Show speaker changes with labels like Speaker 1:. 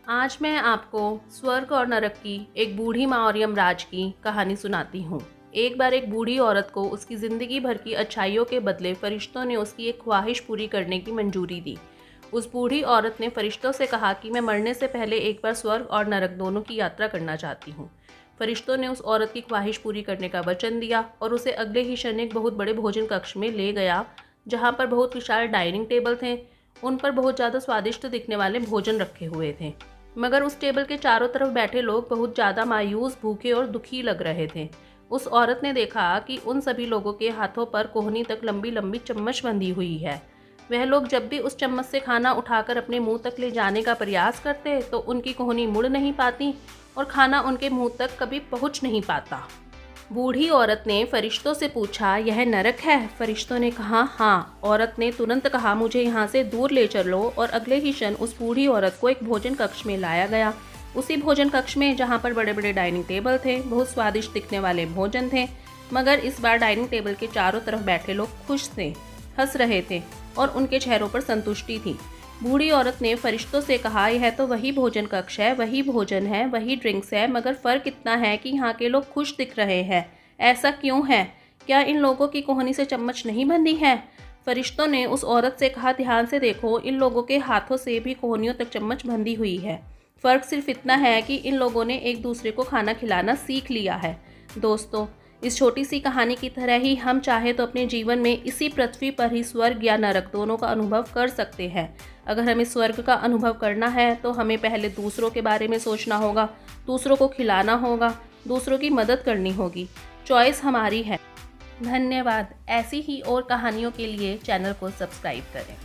Speaker 1: आज मैं आपको स्वर्ग और नरक की एक बूढ़ी माँ और यमराज की कहानी सुनाती हूँ। एक बार एक बूढ़ी औरत को उसकी ज़िंदगी भर की अच्छाइयों के बदले फरिश्तों ने उसकी एक ख्वाहिश पूरी करने की मंजूरी दी। उस बूढ़ी औरत ने फरिश्तों से कहा कि मैं मरने से पहले एक बार स्वर्ग और नरक दोनों की यात्रा करना चाहती हूँ। फरिश्तों ने उस औरत की ख्वाहिश पूरी करने का वचन दिया और उसे अगले ही क्षण एक बहुत बड़े भोजन कक्ष में ले गया, जहाँ पर बहुत विशाल डाइनिंग टेबल थे। उन पर बहुत ज़्यादा स्वादिष्ट दिखने वाले भोजन रखे हुए थे, मगर उस टेबल के चारों तरफ बैठे लोग बहुत ज़्यादा मायूस, भूखे और दुखी लग रहे थे। उस औरत ने देखा कि उन सभी लोगों के हाथों पर कोहनी तक लंबी लंबी चम्मच बंधी हुई है। वह लोग जब भी उस चम्मच से खाना उठाकर अपने मुंह तक ले जाने का प्रयास करते तो उनकी कोहनी मुड़ नहीं पाती और खाना उनके मुंह तक कभी पहुंच नहीं पाता। बूढ़ी औरत ने फरिश्तों से पूछा, यह नरक है? फरिश्तों ने कहा, हाँ। औरत ने तुरंत कहा, मुझे यहाँ से दूर ले चलो, और अगले ही क्षण उस बूढ़ी औरत को एक भोजन कक्ष में लाया गया। उसी भोजन कक्ष में, जहाँ पर बड़े बड़े डाइनिंग टेबल थे, बहुत स्वादिष्ट दिखने वाले भोजन थे, मगर इस बार डाइनिंग टेबल के चारों तरफ बैठे लोग खुश थे, हंस रहे थे और उनके चेहरों पर संतुष्टि थी। बूढ़ी औरत ने फरिश्तों से कहा, यह तो वही भोजन कक्ष है, वही भोजन है, वही ड्रिंक्स है, मगर फ़र्क इतना है कि यहाँ के लोग खुश दिख रहे हैं। ऐसा क्यों है? क्या इन लोगों की कोहनी से चम्मच नहीं बंधी है? फरिश्तों ने उस औरत से कहा, ध्यान से देखो, इन लोगों के हाथों से भी कोहनियों तक चम्मच बंधी हुई है। फ़र्क सिर्फ इतना है कि इन लोगों ने एक दूसरे को खाना खिलाना सीख लिया है। दोस्तों, इस छोटी सी कहानी की तरह ही हम चाहे तो अपने जीवन में इसी पृथ्वी पर ही स्वर्ग या नरक दोनों का अनुभव कर सकते हैं। अगर हमें स्वर्ग का अनुभव करना है तो हमें पहले दूसरों के बारे में सोचना होगा, दूसरों को खिलाना होगा, दूसरों की मदद करनी होगी। चॉइस हमारी है। धन्यवाद। ऐसी ही और कहानियों के लिए चैनल को सब्सक्राइब करें।